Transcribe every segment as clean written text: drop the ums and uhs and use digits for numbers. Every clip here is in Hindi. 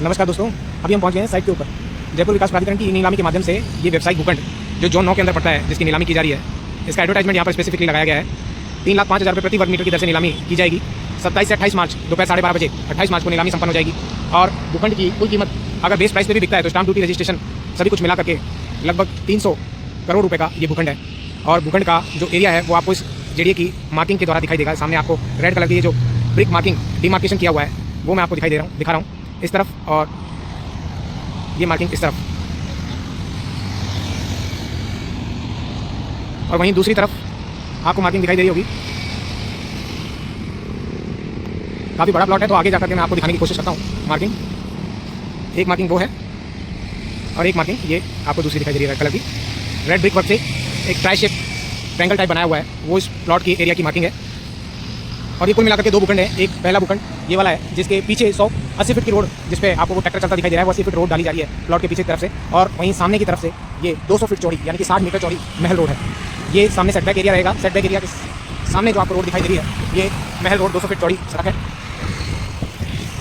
नमस्कार दोस्तों, अभी हम पहुंच गए हैं साइट के ऊपर। जयपुर विकास प्राधिकरण की नीलामी के माध्यम से ये व्यवसायिक भूखंड जो जोन 9 के अंदर पड़ता है, जिसकी नीलामी की जा रही है, इसका एडवर्टाइजमेंट यहाँ पर स्पेसिफिकली लगाया गया है। 3,05,000 रुपये प्रति वर्ग मीटर की दर से नीलामी की जाएगी। 27 से 28 मार्च दोपहर 12:30 बजे 28 मार्च को नीलामी संपन्न हो जाएगी। और भूखंड की कुल कीमत अगर बेस प्राइस पे भी बिकता है तो स्टाम्प ड्यूटी, रजिस्ट्रेशन सभी कुछ मिला करके लगभग 300 करोड़ रुपये का ये भूखंड है। और भूखंड का जो एरिया है वो आपको इस जेडीए की मार्किंग के द्वारा दिखाई देगा। सामने आपको रेड कलर की ये जो ब्रिक मार्किंग डिमार्केशन किया हुआ है वो मैं आपको दिखा रहा हूँ इस तरफ, और ये मार्किंग इस तरफ, और वहीं दूसरी तरफ आपको मार्किंग दिखाई दे रही होगी। काफ़ी बड़ा प्लॉट है तो आगे जाकर के मैं आपको दिखाने की कोशिश करता हूँ। मार्किंग, एक मार्किंग वो है और एक मार्किंग ये आपको दूसरी दिखाई दे रही है रेड कलर की। रेड ब्रिक वर्क से एक ट्राई शेप ट्रायंगल टाइप बनाया हुआ है, वो इस प्लॉट की एरिया की मार्किंग है। और ये कुल मिलाकर के दो भूखंड है। एक पहला भूखंड ये वाला है जिसके पीछे 180 फीट की रोड, जिस पे आपको वो ट्रैक्टर चलता दिखाई दे रहा है, वो 80 फीट रोड डाली जा रही है प्लॉट के पीछे की तरफ से। और वहीं सामने की तरफ से ये 200 फीट चौड़ी यानी कि 60 मीटर चौड़ी महल रोड है। ये सामने सेटबैक एरिया रहेगा। सेटबैक एरिया के सामने जो आपको रोड दिखाई दे रही है ये महल रोड 200 फीट चौड़ी सड़क है।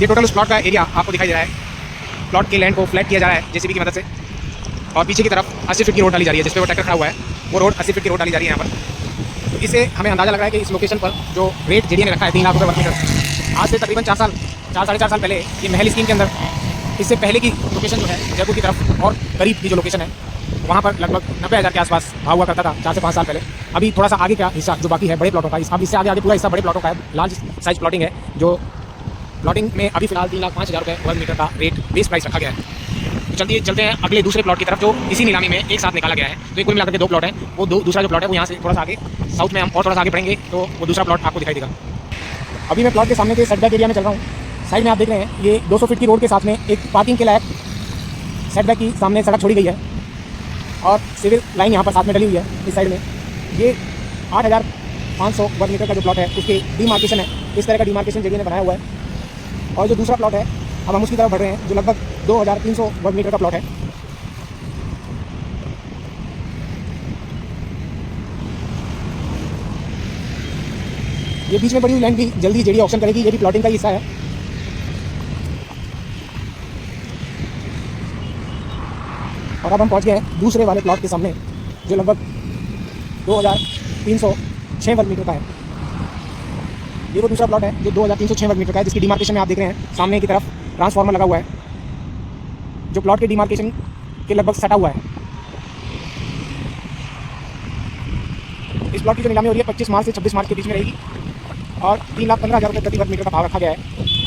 ये टोटल उस प्लॉट का एरिया आपको दिखाई दे रहा है। प्लॉट के लैंड को फ्लैट किया जा रहा है जेसीबी की मदद से, और पीछे की तरफ 80 फीट की रोड डाली जा रही है, जिस पे वो ट्रैक्टर खड़ा हुआ है। वो रोड 80 फीट की रोड डाली जा रही है यहाँ पर। तो इससे हमें अंदाजा लग रहा है कि इस लोकेशन पर जो रेट जेडीए ने रखा है 3 लाख रुपये वर्ग मीटर, आज से तकरीबन 4 साढ़े 4 साल पहले ये महल स्कीम के अंदर, इससे पहले की लोकेशन जो है जयपुर की तरफ और करीब की जो लोकेशन है वहाँ पर लगभग 90,000 के आसपास भाव हुआ करता था 4 से 5 साल पहले। अभी थोड़ा सा आगे का हिस्सा जो बाकी है बड़े प्लॉटों का, अब इससे आगे पूरा हिस्सा बड़े प्लॉटों का है, लार्ज साइज प्लॉटिंग है। जो प्लॉटिंग में अभी फिलहाल 3,05,000 रुपये वर्ग मीटर का रेट बेस प्राइस रखा गया है। तो चलते हैं अगले दूसरे प्लॉट की तरफ जो इसी नीलामी में एक साथ निकाला गया है। तो ये कुल मिलाकर के 2 प्लॉट हैं। वो दूसरा जो प्लॉट है वो यहाँ से थोड़ा सा आगे साउथ में हम और थोड़ा सा आगे बढ़ेंगे तो वो दूसरा प्लॉट आपको दिखाई देगा। अभी मैं प्लॉट के सामने के सेटबैक एरिया में चल रहा हूँ। साइड में आप देख रहे हैं ये 200 फीट की रोड के साथ में एक पार्किंग के लायक सेटबैक की सामने सड़क छोड़ी गई है, और सिविल लाइन यहाँ पर साथ में डली हुई है इस साइड में। ये 8,500 वर्ग मीटर का जो प्लॉट है उसके डिमार्केशन है, इस तरह का डिमार्केशन जेडीए ने बनाया हुआ है। और जो दूसरा प्लॉट है अब हम उसकी तरफ बढ़ रहे हैं, जो लगभग 2,300 वर्ग मीटर का प्लॉट है। ये बीच में पड़ी हुई लैंड भी जल्दी जेडीए ऑक्शन करेगी, ये भी प्लॉटिंग का ही हिस्सा है। और अब हम पहुंच गए हैं दूसरे वाले प्लॉट के सामने जो लगभग 2,306 वर्ग मीटर का है। ये वो दूसरा प्लॉट है जो 2,306 वर्ग मीटर का है, जिसकी डिमार्केशन में आप देख रहे हैं सामने की तरफ ट्रांसफार्मर लगा हुआ है, जो प्लॉट के डिमार्केशन के लगभग सटा हुआ है। इस प्लॉट की जो नीलामी हो रही है 25 मार्च से 26 मार्च के बीच में रहेगी, और 3,15,000 रुपये प्रति वर्ग मीटर का भाव रखा गया है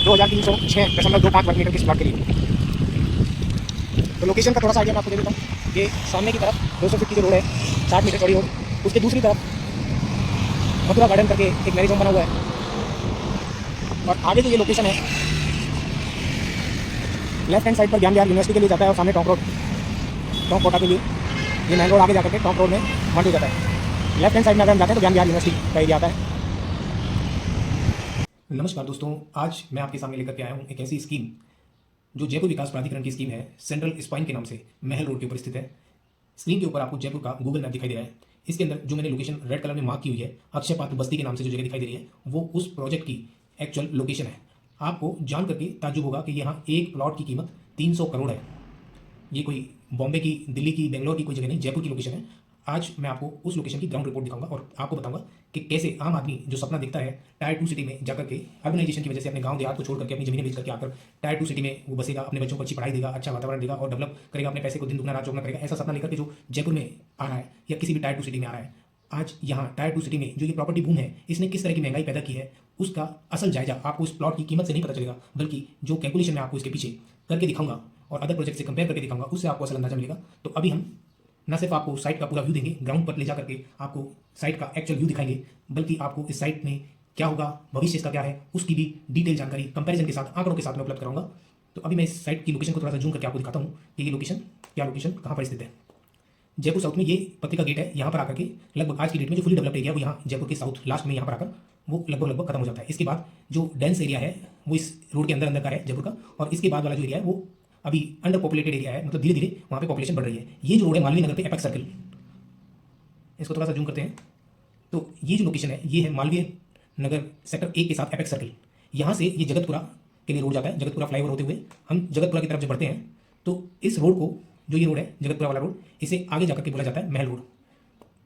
2,306.25 वर्ग मीटर के इस प्लॉट के लिए। तो लोकेशन का थोड़ा सा आइडिया मैं आपको दे देता हूँ। ये सामने की तरफ 200 फीट की जो रोड है 60 मीटर चौड़ी रोड, उसके दूसरी तरफ मथुरा गार्डन करके एक मैरिज होम बना हुआ है। और आगे जो ये लोकेशन है लेफ्ट हैंड साइड पर ज्ञान विहार यूनिवर्सिटी के लिए जाता है, और सामने टॉप कोटा के लिए ये मेन रोड आगे जाकर के टॉप रोड में मंड हो जाता है। लेफ्ट हैंड साइड में अगर हम जाते हैं तो ज्ञान विहार यूनिवर्सिटी का एरिया आता है। नमस्कार दोस्तों, आज मैं आपके सामने लेकर के आया हूँ एक ऐसी स्कीम जो जयपुर विकास प्राधिकरण की स्कीम है। सेंट्रल स्पाइन के नाम से महल रोड के ऊपर स्थित है। स्क्रीन के ऊपर आपको जयपुर का गूगल मैप दिखाई दे रहा है। इसके अंदर जो मैंने लोकेशन रेड कलर में मार्क की हुई है, अक्षय पात्र बस्ती के नाम से जो जगह दिखाई दे रही है, वो उस प्रोजेक्ट की एक्चुअल लोकेशन है। आपको जान करके ताज्जुब होगा कि यहाँ एक प्लॉट की कीमत 300 करोड़ है। ये कोई बॉम्बे की, दिल्ली की, बेंगलोर की कोई जगह नहीं, जयपुर की लोकेशन है। आज मैं आपको उस लोकेशन की ग्राउंड रिपोर्ट दिखाऊंगा और आपको बताऊंगा कि कैसे आम आदमी जो सपना देखता है टायर 2 सिटी में जाकर के अर्बनाइजेशन की वजह से अपने गांव देहात को छोड़ करके अपनी जमीनें बेच करके आकर टायर 2 सिटी में वो बसेगा, अपने बच्चों को अच्छी पढ़ाई देगा, अच्छा वातावरण देगा और डेवलप करेगा, अपने पैसे को दिन दुगना रात चौगुना करेगा, ऐसा सपना लेकर के जो जयपुर में आ रहा है या किसी भी टायर 2 सिटी में आ रहा है। आज यहाँ टायर 2 सिटी में जो ये प्रॉपर्टी बूम है, इसने किस तरह की महंगाई पैदा की है, उसका असल जायजा आपको इस प्लॉट की कीमत से नहीं पता चलेगा, बल्कि जो कैलकुलेशन मैं आपको इसके पीछे करके दिखाऊंगा और अदर प्रोजेक्ट से कंपेयर करके दिखाऊंगा, उससे आपको असल अंदाजा मिलेगा। तो अभी हम न सिर्फ आपको साइट का पूरा व्यू देंगे, ग्राउंड पर ले जा करके आपको साइट का एक्चुअल व्यू दिखाएंगे, बल्कि आपको इस साइट में क्या होगा, भविष्य इसका क्या है, उसकी भी डिटेल जानकारी कंपैरिजन के साथ, आंकड़ों के साथ में उपलब्ध कराऊंगा। तो अभी मैं इस साइट की लोकेशन को थोड़ा सा जूम करके आपको दिखाता हूँ कि ये लोकेशन कहाँ पर स्थित है। जयपुर साउथ में ये पत्रिका गेट है। यहाँ पर आकर के लगभग आज की डेट में जो फुली डेवलप्ड एरिया वो यहाँ जयपुर के साउथ लास्ट में यहाँ पर आकर वो लगभग खत्म हो जाता है। इसके बाद जो डेंस एरिया है वो इस रोड के अंदर का है जयपुर का, और इसके बाद वाला जो एरिया है वो अभी अंडर पॉपुलेटेड एरिया है, मतलब धीरे धीरे वहाँ पे पॉपुलेशन बढ़ रही है। ये जो रोड है मालवीय नगर पे एपेक्स सर्कल, इसको थोड़ा सा जूम करते हैं तो ये जो लोकेशन है ये है मालवीय नगर सेक्टर 1 के साथ एपेक्स सर्कल। यहाँ से ये जगतपुरा के लिए रोड जाता है। जगतपुरा फ्लाईओवर होते हुए हम जगतपुरा की तरफ जब बढ़ते हैं तो इस रोड को, जो ये रोड है जगतपुरा वाला रोड, इसे आगे जाकर के बोला जाता है महल रोड।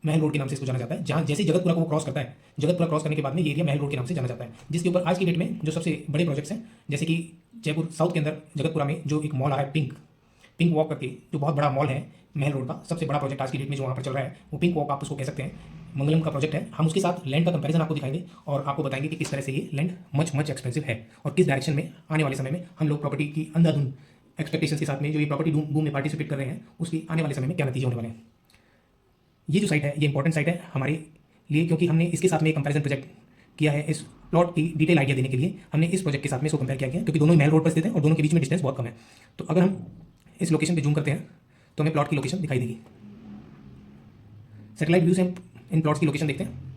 महल रोड के नाम से इसको जाना जाता है। जहाँ जैसे जगतपुरा को वो क्रॉस करता है, जगतपुरा क्रॉस करने के बाद में ये एरिया महल रोड के नाम से जाना जाता है, जिसके ऊपर आज की डेट में जो सबसे बड़े प्रोजेक्ट्स हैं, जैसे कि जयपुर साउथ के अंदर जगतपुरा में जो एक मॉल आ रहा है पिंक वॉक करके, जो बहुत बड़ा मॉल है महल रोड का, सबसे बड़ा प्रोजेक्ट आज की डेट में जो वहाँ पर चल रहा है वो पिंक वॉक आप उसको कह सकते हैं, मंगलम का प्रोजेक्ट है। हम उसके साथ लैंड का कंपैरिजन आपको दिखाएंगे और आपको बताएंगे कि किस तरह से ये लैंड मच एक्सपेंसिव है और किस डायरेक्शन में आने वाले समय में हम लोग प्रॉपर्टी की अंधाधुंध एक्सपेक्टेशंस के साथ में जो ये प्रॉपर्टी बूम में पार्टिसिपेट कर रहे हैं उसकी आने वाले समय में क्या नतीजे होने वाले हैं। ये जो साइट है ये इंपॉर्टेंट साइट है हमारे लिए, क्योंकि हमने इसके साथ में एक कंपैरिजन प्रोजेक्ट किया है। इस प्लॉट की डिटेल आइडिया देने के लिए हमने इस प्रोजेक्ट के साथ में इसको कंपेयर किया गया, क्योंकि दोनों ही महल रोड पर स्थित है और दोनों के बीच में डिस्टेंस बहुत कम है। तो अगर हम इस लोकेशन पे जूम करते हैं तो हमें प्लॉट की लोकेशन दिखाई देगी। सैटेलाइट व्यू से हम इन प्लॉट्स की लोकेशन देखते हैं।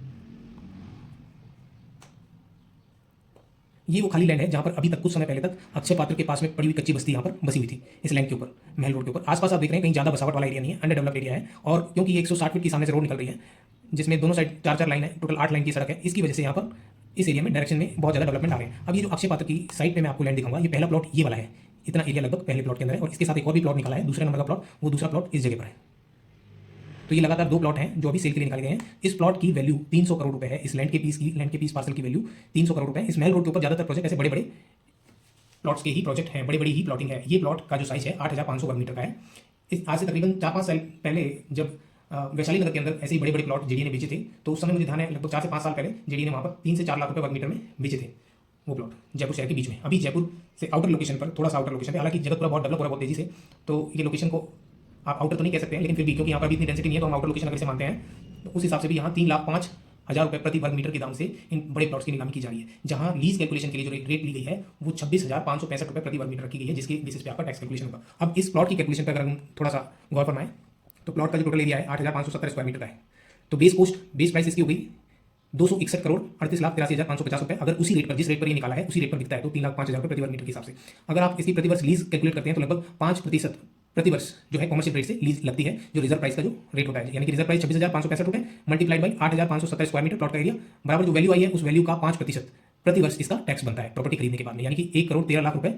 ये वो खाली लैंड है जहां पर अभी तक कुछ समय पहले तक अक्षय पात्र के पास में पड़ी हुई कच्ची बस्ती यहां पर बसी हुई थी, इस लैंड के ऊपर, महल रोड के ऊपर। आसपास आप देख रहे हैं कहीं ज़्यादा बसावट वाला एरिया नहीं है, अंडर डेवलप्ड एरिया है। और क्योंकि 160 फीट की सामने से रोड निकल रही है, जिसमें दोनों साइड 4-4 लाइन है, टोटल 8 लाइन की सड़क है, इसकी वजह से यहाँ पर इस एरिया में डायरेक्शन में बहुत ज़्यादा डेवलपमेंट आ रहे हैं। अब ये जो अक्षय पात्र की साइड पे मैं आपको लैंड दिखाऊंगा, ये पहला प्लॉट ये वाला है, इतना एरिया लगभग पहले प्लॉट के अंदर है, और इसके साथ एक और भी प्लॉट निकाला है, दूसरे नंबर का प्लॉट, वो दूसरा प्लॉट इस जगह पर है। तो ये लगातार 2 प्लॉट हैं जो अभी सेल के लिए निकाले गए हैं। इस प्लॉट की वैल्यू 300 करोड़ रुपए है। इस लैंड के पीस पार्सल की वैल्यू 300 करोड़ रुपए है। इस महल रोड के ऊपर ज्यादातर प्रोजेक्ट ऐसे बड़े बड़े प्लॉट्स के ही प्रोजेक्ट हैं, बड़ी बड़ी ही प्लॉटिंग है। ये प्लॉट का जो साइज है 8500 वर्ग मीटर का है। इस आज से तकरीबन 4-5 साल पहले जब वैशाली नगर के अंदर ऐसे ही बड़े बड़े प्लॉट जेडीए ने बेचे थे, तो उस समय मुझे ध्यान है लगभग 4 से 5 साल पहले जेडीए ने वहाँ पर 3 से 4 लाख रुपए वर्ग मीटर में बेचे थे वो प्लॉट, जयपुर शहर के बीच में। अभी जयपुर से आउटर लोकेशन पर, थोड़ा सा आउटर लोकेशन पे, हालांकि जगतपुरा बहुत डेवलप हो रहा है बहुत तेजी से, तो ये लोकेशन को आप आउटर तो नहीं कह सकते हैं, लेकिन फिर भी क्योंकि यहाँ पर अभी इतनी डेंसिटी नहीं है तो हम आउटर लोकेशन अगर से मानते हैं, तो उस हिसाब से भी यहाँ 3,05,000 रुपये प्रति वर्ग मीटर के दाम से इन बड़े प्लॉट्स की नीलामी की जा रही है। जहाँ लीज कैलकुलेशन के लिए जो रेट ली गई है वो 26,565 रुपये प्रति वर्ग मीटर रखी गई है, जिसके बेसिस पे आपका टैक्स कैलकुलेशन होगा। अब इस प्लॉट की कैलकुलेशन पर अगर हम थोड़ा सा गौर फरमाएं तो प्लॉट का जो टोटल एरिया है 8,570 स्क्वायर मीटर का है। तो बेस प्राइस इसकी हो गई 261 करोड़ 38,83,550 रुपये। अगर उसी रेट पर, जिस रेट पर ये निकाला है उसी रेट पर बिकता है तो 3,05,000 रुपये प्रति वर्ग मीटर के हिसाब से। अगर आप इसकी प्रतिवर्ष लीज कैलकुलेट करते हैं तो लगभग 5% प्रतिवर्ष जो है कमर्शियल रेट से लीज लगती है, जो रिजर्व प्राइस का जो रेट होता है, यानी कि रिजर्व प्राइस 26,565 रुपये multiplied by 8,570 square metre plot का एरिया बराबर जो वैल्यू आई है उस वैल्यू का 5% प्रतिवर्ष इसका टैक्स बनता है प्रॉपर्टी खरीदने के बाद में, यानी कि 1,13,00,000 रुपये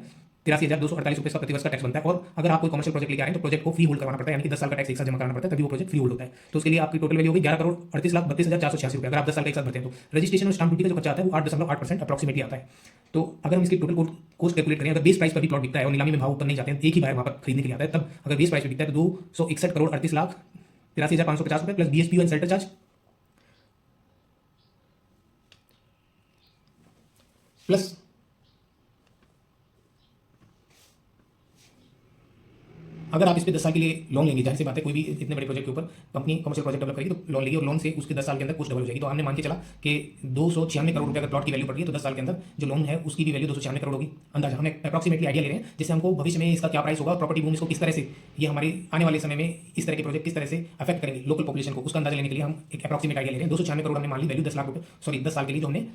83,248 रुपये का प्रतिवर्ष का टैक्स बनता है। और अगर आप कोई कमर्शियल प्रोजेक्ट लेके आ रहे हैं तो प्रोजेक्ट को फ्री होल्ड करवाना पड़ता है, यानी कि 10 साल का टैक्स एक साथ जमा कराना पड़ता है, तभी वो प्रोजेक्ट फ्री होल्ड होता है। तो उसके लिए आपकी टोटल वैल्यू होगी 11,38,32,486 रुपये अगर आप 10 साल का एक साथ भरते हैं तो। रजिस्ट्रेशन और स्टाम्प ड्यूटी का जो खर्चा आता है वो 8.8% अप्रॉक्सीमेटली आता है। तो अगर हम इसकी टोटल कॉस्ट कैलकुलेट करें, अगर बेस प्राइस पर भी प्लॉट बिकता है और नीलामी में भाव ऊपर नहीं जाते हैं, एक ही बार वहाँ पर खरीदने के लिए आता है, तब अगर बेस प्राइस पर बिकता है तो 261 करोड़ 38,83,550 रुपये plus BSPU and shelter charge plus अगर आप इस पे 10 साल के लिए लोन लेंगे, जाहिर सी बात है कोई भी इतने बड़े प्रोजेक्ट के ऊपर कंपनी कमर्शियल प्रोजेक्ट डेवलप करेगी तो लोन लेगी, और लोन से उसके 10 साल के अंदर कुछ डबल हो जाएगी। तो हमने मान के चला कि 296 करोड़ रुपए अगर प्लॉट की वैल्यू पड़ रही है तो 10 साल के अंदर जो लोन है उसकी भी वैल्यू 296 करोड़ होगी। अंदाजा हमें अप्रॉक्सीमेटली आइडिया ले रहे हैं, जिससे हमको भविष्य में इसका क्या प्राइस होगा, प्रॉपर्टी बूम इसको किस तरह से, ये हमारे आने वाले समय में इस तरह के प्रोजेक्ट किस तरह से अफेक्ट करेंगे लोकल पॉपुलेशन को, उसका अंदाजा लेने के लिए हम एक अप्रॉक्सीमेट आइडिया ले रहे हैं। 296 करोड़ हमने मान ली वैल्यू 10 लाख रुपये, सॉरी 10 साल के लिए जो हमने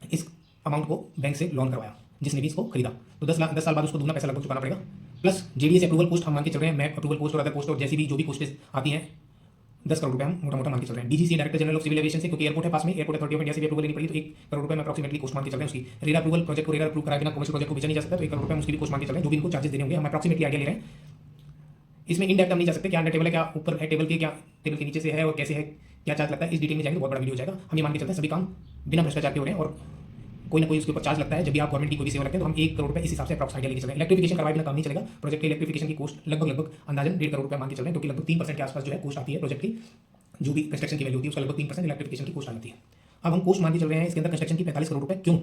इस अमाउंट को बैंक से लोन करवाया, जिसने भी इसको खरीदा, तो 10 साल बाद उसको दुगना पैसा लगभग चुकाना पड़ेगा। प्लस जेडीए अप्रूवल पोस्ट हम मान के चल रहे हैं, मैप अप्रूवल पोस्ट और अदर पोस्ट और जैसी भी जो भी पोस्टेज आती हैं 10 करोड़ रुपये हम मोटा मोटा मान के चल रहे हैं। DGCA director general of civil aviation से, क्योंकि एयरपोर्ट है पास में, एयरपोर्ट अथॉरिटी ऑफ इंडिया से भी अप्रूवल लेनी पड़ी, तो 1 करोड़ रुपये में अप्रॉक्सीमेटली कोस्ट मान के चल रहे हैं उसकी। रेरा अप्रूवल, प्रोजेक्ट को रेरा अप्रूव कराए बिना कमर्शियल प्रोजेक्ट को बेचा नहीं जा सकता, तो 1 करोड़ रुपये उसकी भी कोस्ट मान के चल रहे हैं, जो भी इनको चार्जेस देने होंगे हम अप्रॉक्सीमेटली आइडिया ले रहे हैं। इसमें इन डेप्थ हम नहीं जा सकते, क्या अंडर टेबल है, क्या ऊपर है टेबल के, क्या टेबल के नीचे से है और कैसे है, क्या चार्ज लगता है, इस डिटेल में जाएंगे तो बहुत बड़ा वीडियो हो जाएगा। हम ये मान के चलते हैं सभी काम बिना भ्रष्टाचार के हो रहे हैं और कोई ना कोई उसके ऊपर चार्ज लगता है। जब भी आप गवर्नमेंट की कोई भी सेवा लगते हैं तो हम 1 करोड़ रुपये इस हिसाब से अप्रॉक्स आइडिया लेके चल रहे हैं। इलेक्ट्रिफिकेशन करवाए बिना काम नहीं चलेगा। प्रोजेक्ट के इलेक्ट्रिफिकेशन की कॉस्ट लगभग अंदाजन 1.5 करोड़ रुपये मान के चल रहे हैं, क्योंकि लगभग 3% के आसपास जो है कॉस्ट आती है प्रोजेक्ट की, जो भी कंस्ट्रक्शन की वैल्यू होती है उसका लगभग 3% इलेक्ट्रिफिकेशन की कॉस्ट आ जाती है। अब हम कॉस्ट मान के चल रहे हैं इसके अंदर कंस्ट्रक्शन की 45 करोड़ रुपये। क्यों?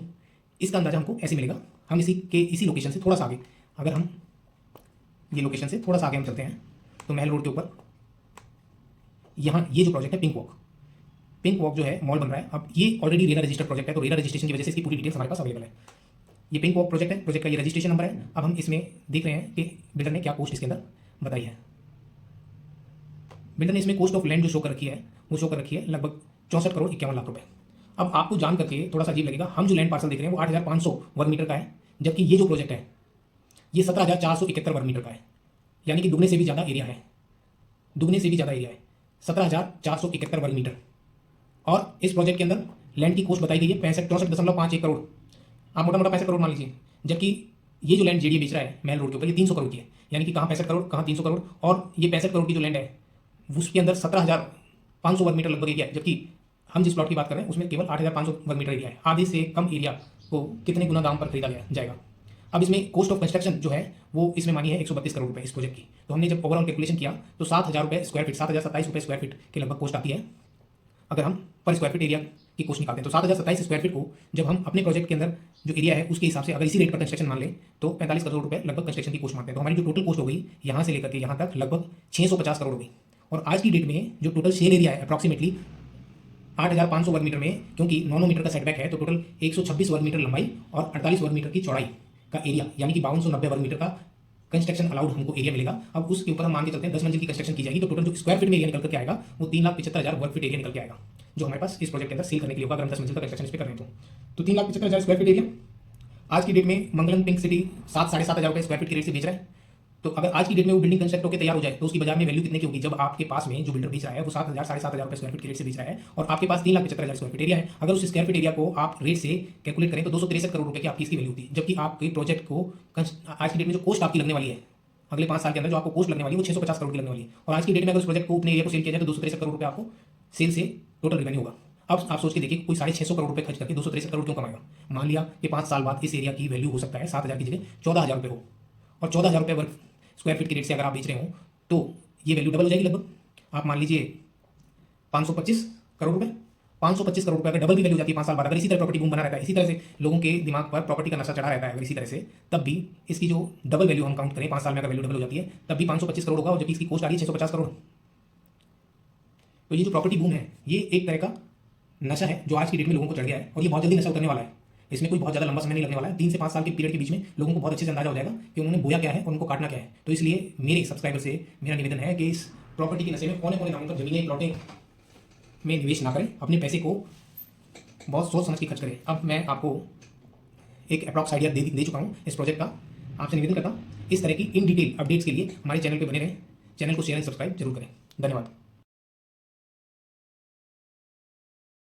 इसका अंदाजा हमको ऐसे मिलेगा, हम इसी लोकेशन से थोड़ा सा आगे, अगर हम ये लोकेशन से थोड़ा सा आगे हम चलते हैं तो महल रोड के ऊपर यहाँ ये जो प्रोजेक्ट है पिंक वॉक जो है मॉल बन रहा है। अब ये ऑलरेडी रेरा रजिस्टर्ड प्रोजेक्ट है, तो रेरा रजिस्ट्रेशन की वजह से इसकी पूरी डिटेल्स हमारे पास अवेलेबल है। ये पिंक वॉक प्रोजेक्ट है, प्रोजेक्ट का ये रजिस्ट्रेशन नंबर है। अब हम इसमें देख रहे हैं कि बिल्डर ने क्या कॉस्ट इसके अंदर बताई है। बिल्डर ने इसमें कॉस्ट ऑफ लैंड जो शो कर रखी है वो शो कर रखी है लगभग 64 करोड़ 51 लाख रुपए। अब आपको जान करके थोड़ा सा अजीब लगेगा, हम जो लैंड पार्सल देख रहे हैं वो 8,500 वर्ग मीटर का है, जबकि ये जो प्रोजेक्ट है ये 17,471 वर्ग मीटर का है, यानी कि दुगने से भी ज़्यादा एरिया है, 17,471 वर्ग मीटर। और इस प्रोजेक्ट के अंदर लैंड की कॉस्ट बताई गई है 64.51 करोड़। आप मोटा मोटा 65 करोड़ मान लीजिए, जबकि ये जो लैंड जेडीए बेच रहा है महल रोड के ऊपर, ये 300 करोड़ की है। यानी कि कहाँ 65 करोड़, कहाँ 300 करोड़, और ये 65 करोड़ की जो लैंड है उसके अंदर 17,500 वर्ग मीटर लगभग एरिया है, जबकि हम जिस प्लॉट की बात कर रहे हैं उसमें केवल 8,500 वर्ग मीटर एरिया है। आधे से कम एरिया को कितने गुना दाम पर खरीदा जाएगा। अब इसमें कॉस्ट ऑफ कंस्ट्रक्शन जो है वो इसमें मानी है 132 करोड़ रुपए इस प्रोजेक्ट की। तो हमने जब ओवरऑल कैलकुलेशन किया तो 7,000 रुपये स्क्वायर फीट, 7,027 रुपये स्क्वायर फीट के लगभग कॉस्ट आती है अगर हम पर स्क्वायर फीट एरिया की कॉस्ट निकालते हैं। तो 7,027 स्क्वायर फीट को जब हम अपने प्रोजेक्ट के अंदर जो एरिया है उसके हिसाब से अगर इसी रेट पर कंस्ट्रक्शन मान लें तो 45 करोड़ रुपए लगभग कंस्ट्रक्शन की कॉस्ट मानते हैं। तो हमारी जो टोटल कॉस्ट हो गई यहाँ से लेकर के यहाँ तक लगभग 650 करोड़ हो गई। और आज की डेट में जो टोटल सेल एरिया है अप्रॉक्सीमेटली 8,500 वर्ग मीटर में, क्योंकि 9 मीटर का सेटबैक है तो टोटल 126 वर्ग मीटर लंबाई और 48 वर्ग मीटर की चौड़ाई का एरिया, यानी कि 5290 वर्ग मीटर का कंस्ट्रक्शन अलाउड हमको एरिया मिलेगा। अब उसके ऊपर हम मान के चलते हैं 10 मंजिल की कंस्ट्रक्शन की जाएगी तो टोटल जो स्क्वायर फीट में एरिया निकल करके आएगा वो 3,75,000 वर्ग फीट एरिया निकल के आएगा, जो हमारे पास इस प्रोजेक्ट के अंदर सेल करने के लिए होगा अगर हम 10 मंजिल का कंस्ट्रक्शन इस पे कर रहे हैं तो 3,75,000 स्क्वायर फीट एरिया आज की डेट में मंगलम पिंक सिटी 7,500 रुपये स्क्वायर फीट के रेट से बेच रहा है। तो अगर आज की डेट में वो बिल्डिंग कंस्ट्रक्ट होकर तैयार हो जाए तो उसकी बाजार में वैल्यू कितने की होगी, जब आपके पास में जो बिल्डर बेच रहा है वो 7,000 7,500 रुपये स्क्वायर फीट के रेट से बेच रहा है और आपके पास 3,75,000 स्क्वायर फीट एरिया है। अगर उस स्क्वायर फीट एरिया को आप रेट से कैलकुलेट करें तो 263 करोड़ रुपये की आपकी इसकी वैल्यू होती है, जबकि आपके प्रोजेक्ट को आज की डेट में जो कॉस्ट आपकी लगने वाली है अगले 5 साल के अंदर जो आपको कॉस्ट लगने वाली है वो 650 करोड़ की लगने वाली है। और आज की डेट में अगर उस प्रोजेक्ट को अपने एरिया को सेल किया जाए तो 263 करोड़ रुपये आपको सेल से टोटल रेवेन्यू होगा। अब आप सोच के देखिए कोई 650 करोड़ रुपये खर्च करके 263 करोड़ क्यों कमाएगा। मान लिया कि 5 साल बाद इस एरिया की वैल्यू हो सकता है 7,000 की जगह 14,000 रुपये हो, और 14,000 रुपये वर्ग स्क्वायर फीट के रेट से अगर आप बेच रहे हो तो ये वैल्यू डबल हो जाएगी लगभग। आप मान लीजिए 525 करोड़ रुपये, 525 करोड़ रुपये अगर डबल भी वैल्यू जाती है 5 साल बाद, अगर इसी तरह प्रॉपर्टी बूम बना रहता है, इसी तरह से लोगों के दिमाग पर प्रॉपर्टी का नशा चढ़ा रहता है अगर इसी तरह से, तब भी इसकी जो डबल वैल्यू हम काउंट करें 5 साल में अगर वैल्यू डबल हो जाती है तब भी 525 करोड़ होगा, और जबकि इसकी कॉस्ट आ रही है 650 करोड़। तो ये जो प्रॉपर्टी बूम है ये एक तरह का नशा है जो आज की डेट में लोगों को चढ़ गया है और ये बहुत जल्दी नशा उतरने वाला है। इसमें कोई बहुत ज़्यादा लंबा समय नहीं लगने वाला है, 3 से 5 साल के पीरियड के बीच में लोगों को बहुत अच्छे से अंदाजा हो जाएगा कि उन्होंने बोया क्या है और उनको काटना क्या है। तो इसलिए मेरे सब्सक्राइबर से मेरा निवेदन है कि इस प्रॉपर्टी के नशे में पौने पौने दामों पर जमीनें प्लॉटें में निवेश ना करें, अपने पैसे को बहुत सोच समझ के खर्च करें। अब मैं आपको एक अप्रॉक्स आइडिया दे चुका हूँ इस प्रोजेक्ट का। आपसे निवेदन करता हूँ इस तरह की इन डिटेल अपडेट्स के लिए हमारे चैनल पर बने रहें, चैनल को शेयर एंड सब्सक्राइब जरूर करें। धन्यवाद।